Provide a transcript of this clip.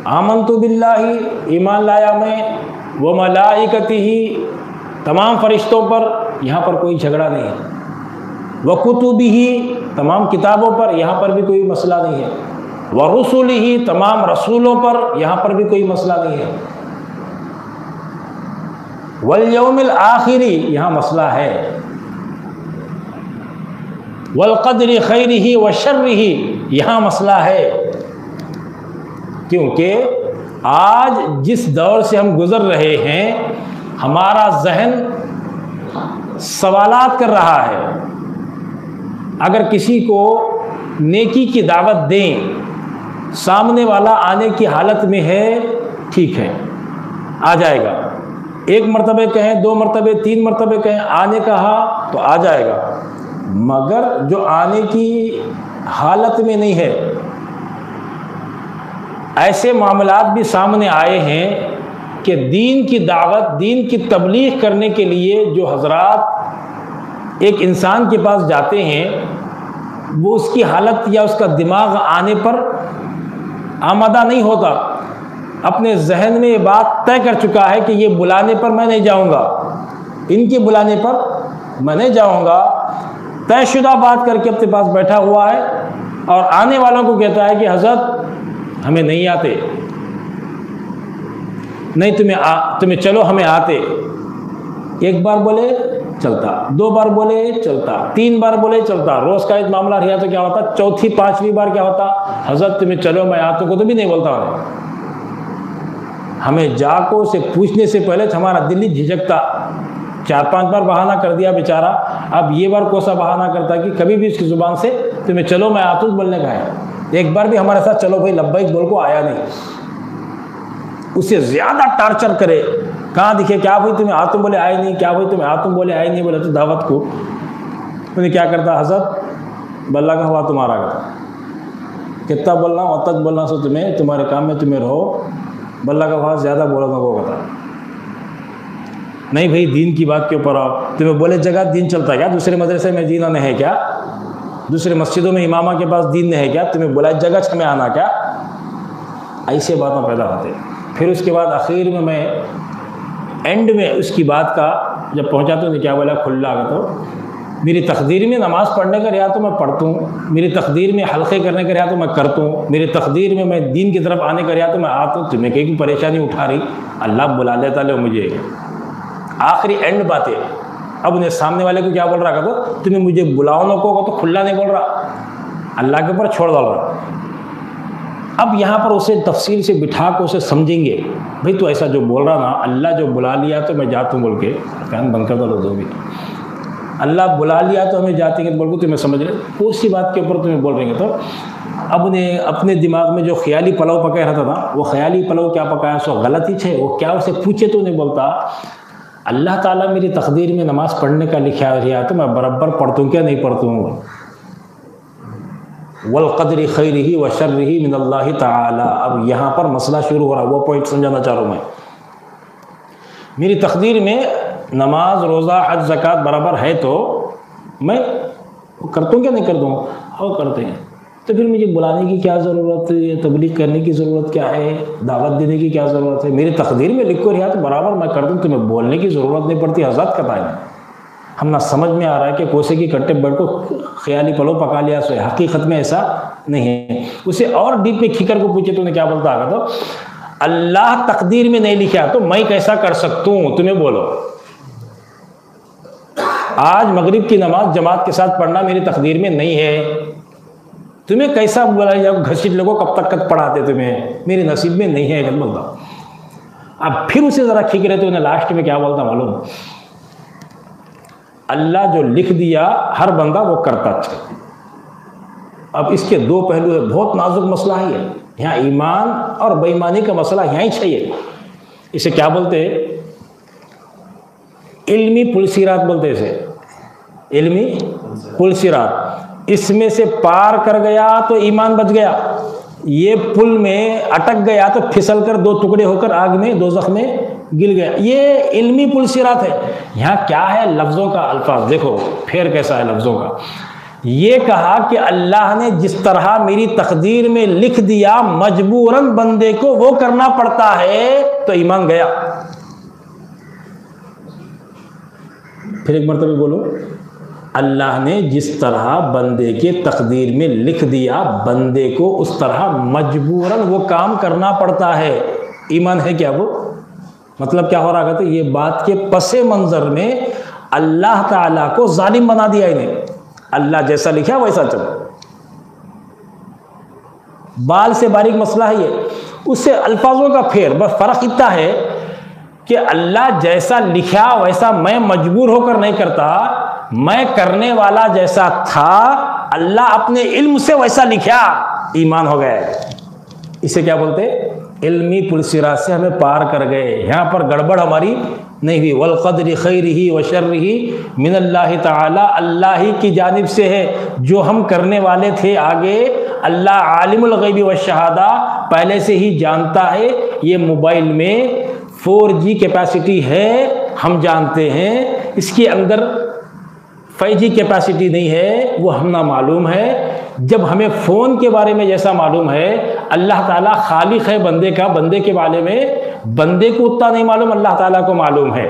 आमन्तु बिल्लाही, ईमान लाया मैं, व मलाइकतिही, तमाम फरिश्तों पर, यहाँ पर कोई झगड़ा नहीं है, व कुतुबिही, तमाम किताबों पर, यहाँ पर भी कोई मसला नहीं है, व रुसुलिही, तमाम रसूलों पर, यहाँ पर भी कोई मसला नहीं है, वल यौमिल आखिरी, यहाँ मसला है, वल क़द्रि खैरिही व शर्रिही, यहाँ मसला है। क्योंकि आज जिस दौर से हम गुजर रहे हैं, हमारा जहन सवालात कर रहा है। अगर किसी को नेकी की दावत दें, सामने वाला आने की हालत में है, ठीक है, आ जाएगा। एक मरतबे कहें, दो मरतबे, तीन मरतबे कहें, आने कहा तो आ जाएगा। मगर जो आने की हालत में नहीं है, ऐसे मामलात भी सामने आए हैं कि दीन की दावत, दीन की तबलीग करने के लिए जो हजरात एक इंसान के पास जाते हैं, वो उसकी हालत या उसका दिमाग आने पर आमादा नहीं होता। अपने जहन में ये बात तय कर चुका है कि ये बुलाने पर मैं नहीं जाऊंगा, इनके बुलाने पर मैं नहीं जाऊंगा। तयशुदा बात करके अपने पास बैठा हुआ है और आने वालों को कहता है कि हज़रत हमें नहीं आते, नहीं तुम्हें चलो हमें आते। एक बार बोले चलता, दो बार बोले चलता, तीन बार बोले चलता। रोज़ का एक मामला रहा तो क्या होता, चौथी पांचवी बार क्या होता, हज़रत तुम्हें चलो मैं आता को तो भी नहीं बोलता। हमें जाको से पूछने से पहले हमारा दिल ही झिझकता। 4-5 बार बहाना कर दिया बेचारा, अब ये बार कोसा बहाना करता कि कभी भी इसकी ज़ुबान से तुम्हें चलो मैं आतुस बोलने का है। एक बार भी हमारे साथ चलो भाई लब्बैक बोल को आया नहीं। उससे ज़्यादा टार्चर करे, कहाँ दिखे, क्या भाई तुम्हें आतुम बोले आए नहीं, क्या भाई तुम्हें आतुम बोले आए नहीं, बोले तो दावत को उन्हें क्या करता, हज़रत बल्ला का हवा तुम्हारा का, कितना बोलना वहाँ तक बोलना, सो तुम्हें तुम्हारे काम में तुम्हें रहो, बल्ला का हवा ज़्यादा बोलो ना, वो बता नहीं भाई दीन की बात के ऊपर आओ। तुम्हें बोले जगह दीन चलता है क्या, दूसरे मदरसे में दीन नहीं है क्या, दूसरे मस्जिदों में इमामा के पास दीन नहीं है क्या, तुम्हें बोला जगह में आना क्या, ऐसे बातें पैदा होते। फिर उसके बाद आखिर में मैं एंड में उसकी बात का जब पहुंचा तो क्या बोला, खुल्ला आगा तो मेरी तकदीर में नमाज़ पढ़ने का रहा तो मैं पढ़ता हूँ, मेरी तकदीर में हल्के करने का रहा तो मैं करता हूँ, मेरी तकदीर में मैं दीन की तरफ आने का रहा तो मैं आता हूँ। तुम्हें कहीं परेशानी उठा रही, अल्लाह बुला लेता लो मुझे। आखिरी एंड बातें। अब उन्हें सामने वाले को क्या बोल रहा था, तुम्हें मुझे बुलाओ न को तो खुल्ला नहीं बोल रहा, अल्लाह के ऊपर छोड़ डाल रहा। अब यहाँ पर उसे तफसील से बिठा कर उसे समझेंगे, भाई तो ऐसा जो बोल रहा ना, अल्लाह जो बुला लिया तो मैं जाता हूँ बोल के, कान बंद कर दो भी, अल्लाह बुला लिया तो हमें जाते हैं बोल के तुम्हें समझ रहे, उसी बात के ऊपर तुम्हें बोल रहे हैं। तो अब उन्हें अपने दिमाग में जो ख्याली पलाव पकाया रहता था, वो ख्याली पलाव क्या पकाया, सो गलत ही है। वो क्या उसे पूछे तो नहीं बोलता, अल्लाह ताला मेरी तकदीर में नमाज़ पढ़ने का लिखा रहा तो मैं बराबर पढ़ता हूँ क्या नहीं पढ़ता हूँ। वल क़द्रि खैरिही व शर्रिही मिनल्लाहि ताला। अब यहाँ पर मसला शुरू हो रहा है, वो पॉइंट समझाना चाह रहा हूँ मैं। मेरी तकदीर में नमाज रोज़ा हज ज़कात बराबर है तो मैं करता हूँ क्या नहीं करता हूँ, और करते हैं। तो फिर मुझे बुलाने की क्या ज़रूरत है, तबलीग करने की ज़रूरत क्या है, दावत देने की क्या ज़रूरत है। मेरी तकदीर में लिखो रहा तो बराबर मैं कर दूँ, तुम्हें बोलने की ज़रूरत नहीं पड़ती। हज़रत का टाइम हम ना समझ में आ रहा है कि कोसे की कट्टे बैठ को ख्याली पलो पका लिया, सो हकीकत में ऐसा नहीं है। उसे और डीप में खीकर को पूछे तो उन्हें क्या बोलता आगा, तो अल्लाह तकदीर में नहीं लिखा तो मैं कैसा कर सकता हूँ, तुम्हें बोलो। आज मगरिब की नमाज जमात के साथ पढ़ना मेरी तकदीर में नहीं है, तुम्हें कैसा बोला जाओ, घसीट लोगों कब तक पढ़ाते, तुम्हें मेरे नसीब में नहीं है, गलत बोलता। अब फिर उसे ज़रा खींच रहे तो उन्हें लास्ट में क्या बोलता मालूम, अल्लाह जो लिख दिया हर बंदा वो करता चाहिए। अब इसके दो पहलू है, बहुत नाजुक मसला ही है यहाँ, ईमान और बेईमानी का मसला यहीं चाहिए। इसे क्या बोलते हैं, इल्मी पुलसिरात बोलते हैं इसे, इल्मी पुलसिरात। इसमें से पार कर गया तो ईमान बच गया, ये पुल में अटक गया तो फिसल कर दो टुकड़े होकर आग में दोज़ख में गिर गया। ये इल्मी पुलसिरात है। यहाँ क्या है, लफ्ज़ों का अल्फाज देखो, फेर कैसा है लफ्ज़ों का। ये कहा कि अल्लाह ने जिस तरह मेरी तकदीर में लिख दिया मजबूरन बंदे को वो करना पड़ता है, तो ईमान गया। फिर एक मरतबा बोलो, अल्लाह ने जिस तरह बंदे के तकदीर में लिख दिया बंदे को उस तरह मजबूरन वो काम करना पड़ता है, ईमान है क्या वो? मतलब क्या हो रहा है? तो ये बात के पसे मंजर में अल्लाह ताला को जालिम बना दिया इन्हें। अल्लाह जैसा लिखा वैसा चलो, बाल से बारीक मसला है ये। उससे अल्फाजों का फेर, बस फर्क इतना है कि अल्लाह जैसा लिखा वैसा मैं मजबूर होकर नहीं करता, मैं करने वाला जैसा था अल्लाह अपने इल्म से वैसा लिखा, ईमान हो गया। इसे क्या बोलते? इल्मी पुलसिरा से हमें पार कर गए, यहाँ पर गड़बड़ हमारी नहीं हुई। वल क़द्रि खैरिही व शर्रिही मिनल्लाहि ताला, अल्लाह ही की जानिब से है। जो हम करने वाले थे आगे अल्लाह आलिमुल गैबी व शहादा पहले से ही जानता है। ये मोबाइल में 4G कैपेसिटी है, हम जानते हैं, इसके अंदर 5G कैपेसिटी नहीं है, वो हम ना मालूम है। जब हमें फ़ोन के बारे में जैसा मालूम है, अल्लाह ताला खालिक है बंदे का, बंदे के बारे में बंदे को उतना नहीं मालूम, अल्लाह ताला को मालूम है।